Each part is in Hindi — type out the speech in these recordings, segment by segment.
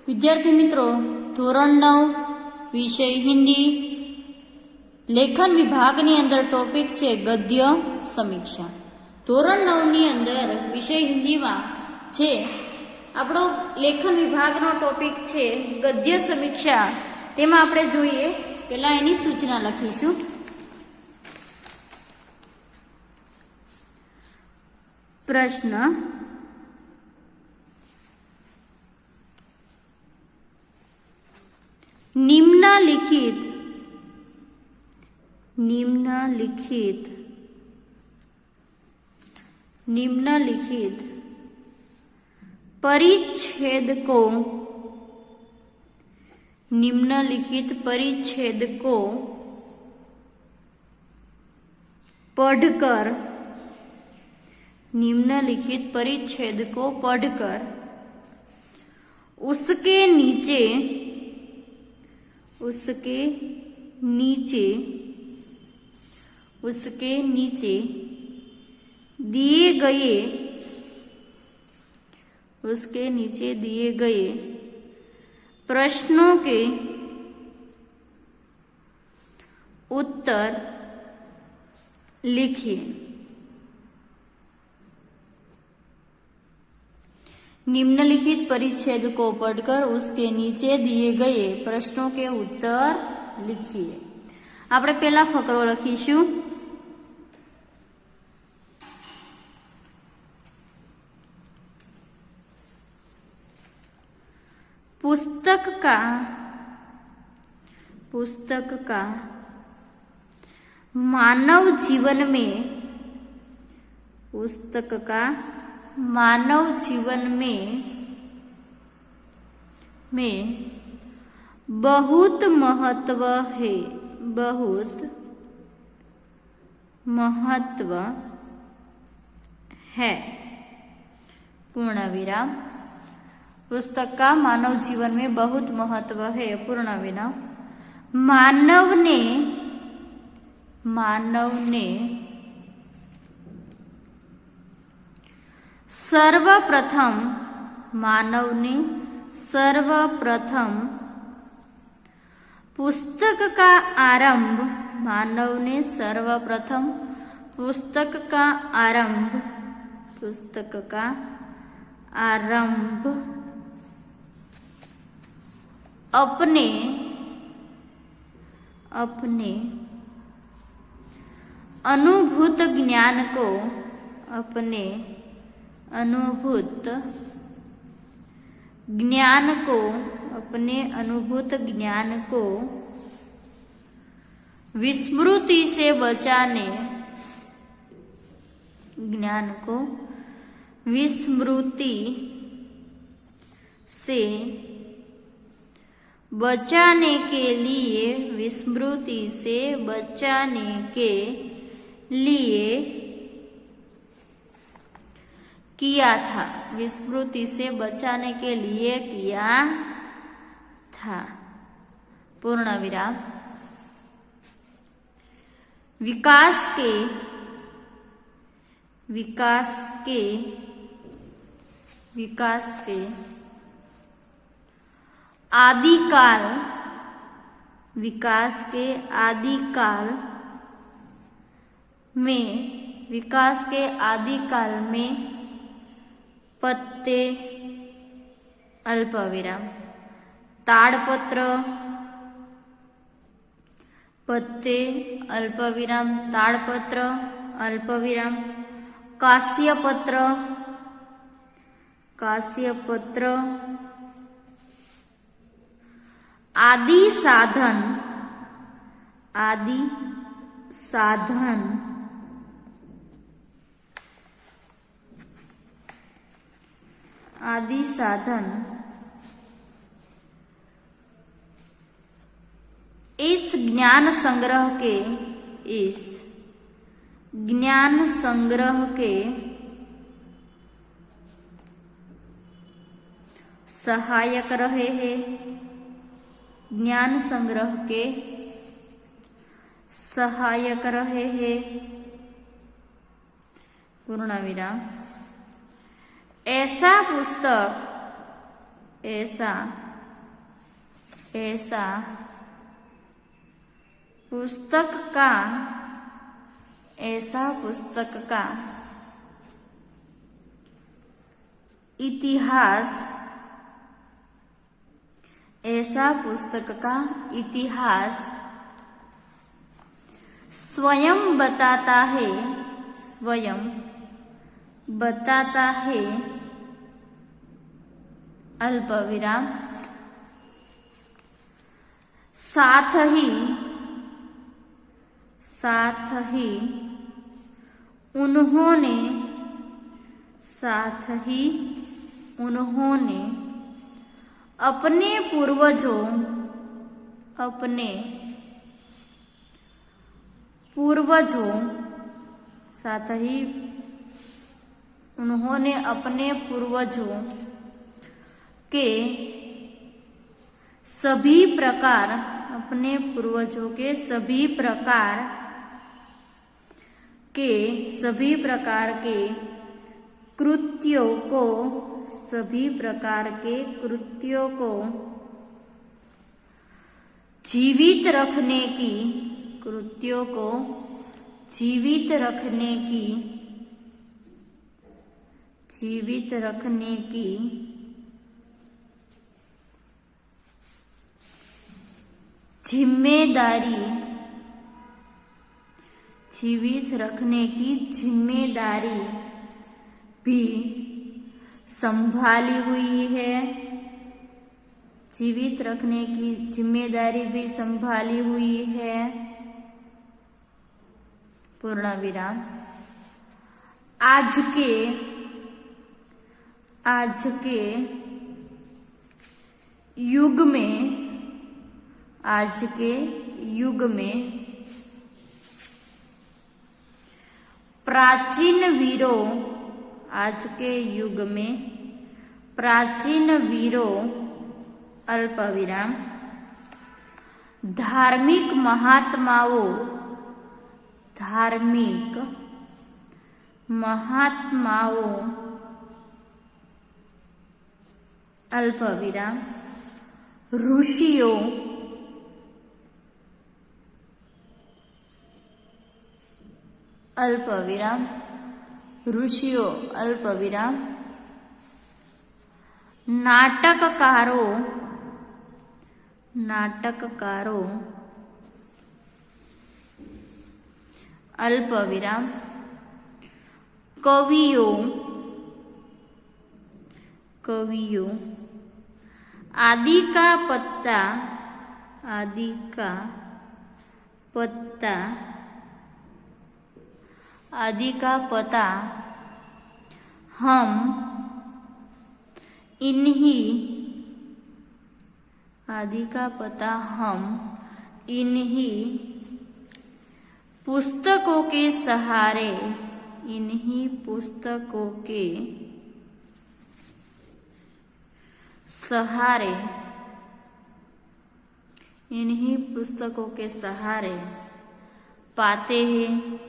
विद्यार्थी मित्रों, धोरण 9 विषय हिंदी लेखन विभागनी अंदर टॉपिक छे गद्य समीक्षा। धोरण 9 नी अंदर विषय हिंदी में छे आपणो लेखन विभागनो टॉपिक छे गद्य समीक्षा। तेमां आपणे जोईए पहेला एनी सूचना लखीशुं। प्रश्न निम्नलिखित परिच्छेद को पढ़कर उसके नीचे दिए गए प्रश्नों के उत्तर लिखिए। निम्नलिखित परिच्छेद को पढ़कर उसके नीचे दिए गए प्रश्नों के उत्तर लिखिए। આપણે પહેલા ફકરો લખીશું। पुस्तक का मानव जीवन में बहुत महत्व है। पूर्ण विराम। पुस्तक का मानव जीवन में बहुत महत्व है। पूर्ण विराम। मानव ने सर्वप्रथम पुस्तक का आरंभ अपने अनुभूत ज्ञान को विस्मृति से बचाने के लिए किया था। पूर्ण विराम। विकास के आदिकाल में पत्ते अल्पविराम ताड़पत्र अल्पविराम कास्यपत्र आदि साधन इस ज्ञान संग्रह के सहायक रहे हैं। पूर्ण विराम। ऐसा ऐसा पुस्तक का इतिहास स्वयं बताता है अल्पविराम साथ ही उन्होंने अपने पूर्वजों के सभी प्रकार के कृत्यों को जीवित रखने की जिम्मेदारी भी संभाली हुई है पूर्ण विराम आज के युग में प्राचीन वीरों अल्पविराम धार्मिक महात्माओं अल्पविराम ऋषियों अल्पविराम नाटककारों अल्पविराम कवियों आदि का पता हम इन्हीं पुस्तकों के सहारे पाते हैं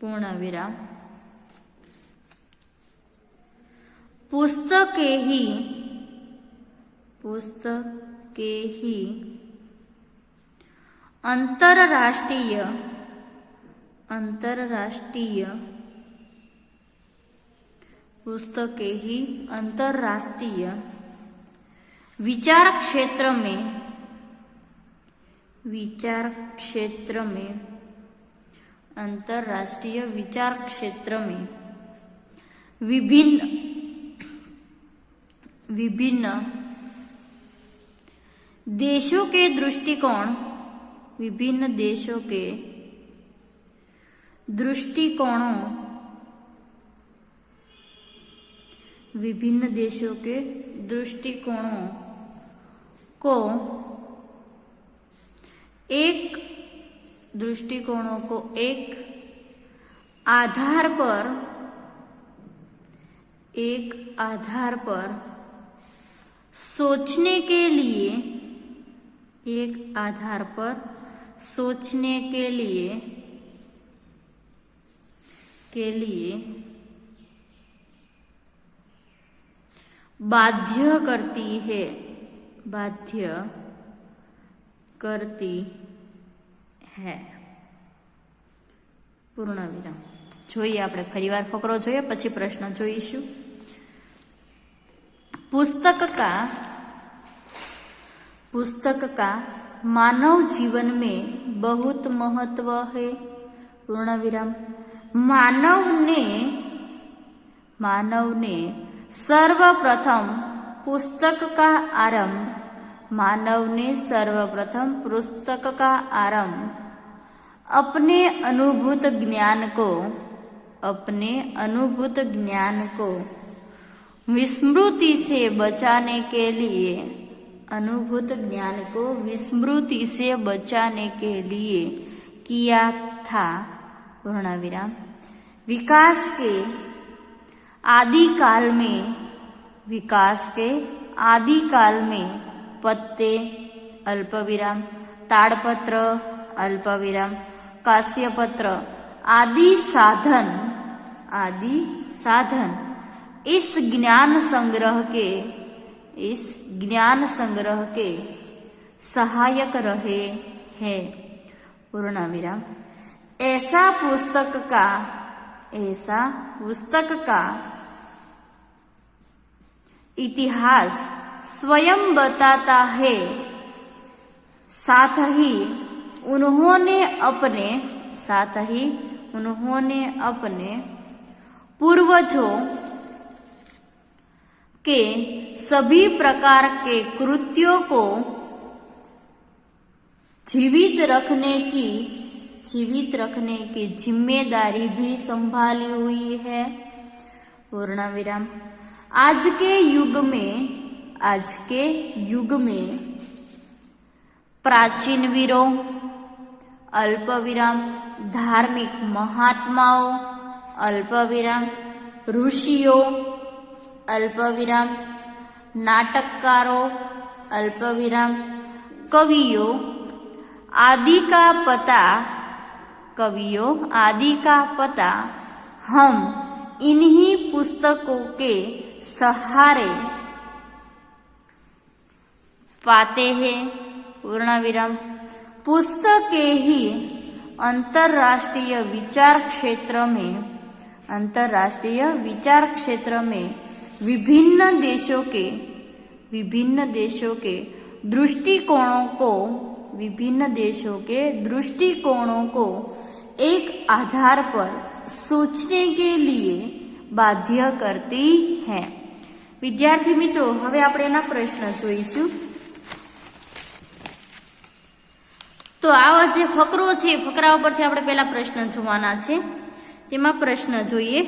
पूर्ण विराम पुस्तकें ही अंतरराष्ट्रीय विचार क्षेत्र में विभिन्न देशों के दृष्टिकोणों को एक आधार पर सोचने के लिए बाध्य करती है, बाध्य करती है। पूर्ण विराम। જોઈએ આપણે ફરીવાર ફકરો જોઈએ પછી પ્રશ્ન જોઈશું। पुस्तक का मानव जीवन में बहुत महत्व है। पूर्ण विराम। मानव ने सर्वप्रथम पुस्तक का आरंभ अपने अनुभूत ज्ञान को विस्मृति से बचाने के लिए किया था। पूर्ण विराम। विकास के आदि काल में पत्ते अल्पविराम, ताड़पत्र अल्पविराम, कास्यपत्र आदि साधन इस ज्ञान संग्रह के सहायक रहे हैं। पूर्ण विराम। ऐसा पुस्तक का इतिहास स्वयं बताता है। साथ ही उन्होंने अपने पूर्वजों के सभी प्रकार के कृत्यों को जीवित रखने की जिम्मेदारी भी संभाली हुई है। पूर्ण विराम। आज के युग में प्राचीन वीरों अल्पविराम, धार्मिक महात्माओं अल्पविराम, ऋषियों अल्पविराम, नाटककारों अल्पविराम, कवियों आदि का पता हम इन्हीं पुस्तकों के सहारे पाते हैं। पूर्ण विराम। पुस्तकें ही अंतरराष्ट्रीय विचार क्षेत्र में विभिन्न देशों के दृष्टिकोणों को एक आधार पर सोचने के लिए बाध्य करती है। विद्यार्थी मित्रों, હવે આપણે એના પ્રશ્ન જોઈશું। તો આવા જે ફકરો છે ફકરા ઉપરથી આપણે પહેલા પ્રશ્ન જોવાના છે। તેમાં પ્રશ્ન જોઈએ।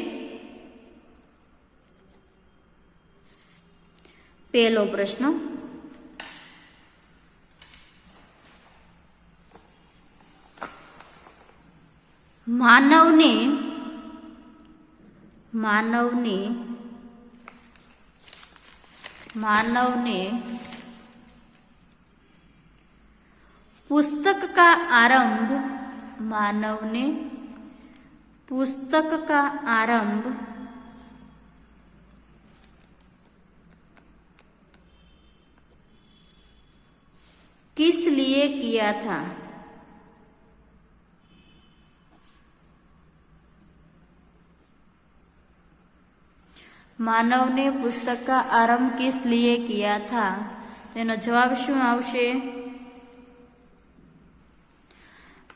પહેલો પ્રશ્ન, मानव ने पुस्तक का आरंभ किस लिए किया था? मानव ने पुस्तक का आरंभ किस लिए किया था? तेनो जवाब शुं आवशे?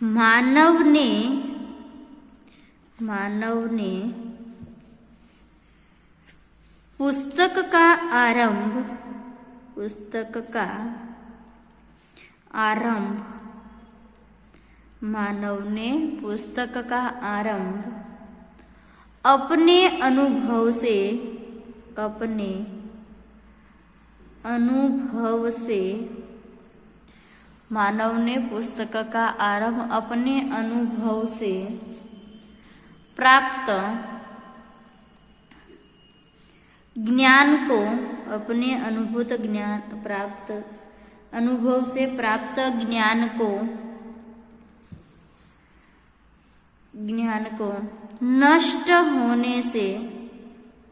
मानव ने पुस्तक का आरंभ अपने अनुभव से मानव ने पुस्तक का आरंभ अपने अनुभव से प्राप्त ज्ञान को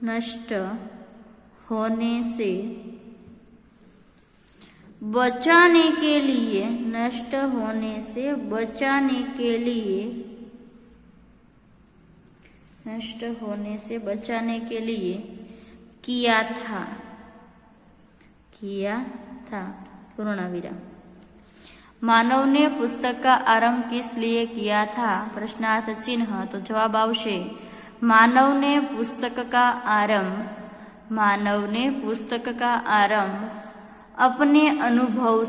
नष्ट होने से बचाने के लिए, नष्ट होने से बचाने के लिए, नष्ट होने से बचाने के लिए किया था, किया था, पूर्ण विराम। मानव ने पुस्तक का आरंभ किस लिए किया था, प्रश्नार्थ चिन्ह। तो जवाब आवशे मानव ने पुस्तक का आरंभ, मानव ने पुस्तक का आरंभ अपने अनुभव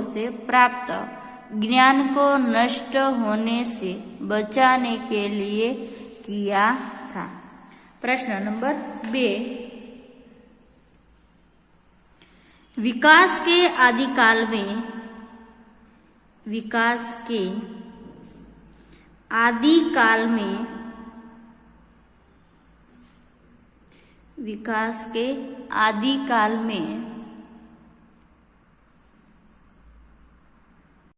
से प्राप्त ज्ञान को नष्ट होने से बचाने के लिए किया था। प्रश्न नंबर 2, विकास के आदिकाल में, विकास के आदिकाल में, विकास के आदिकाल में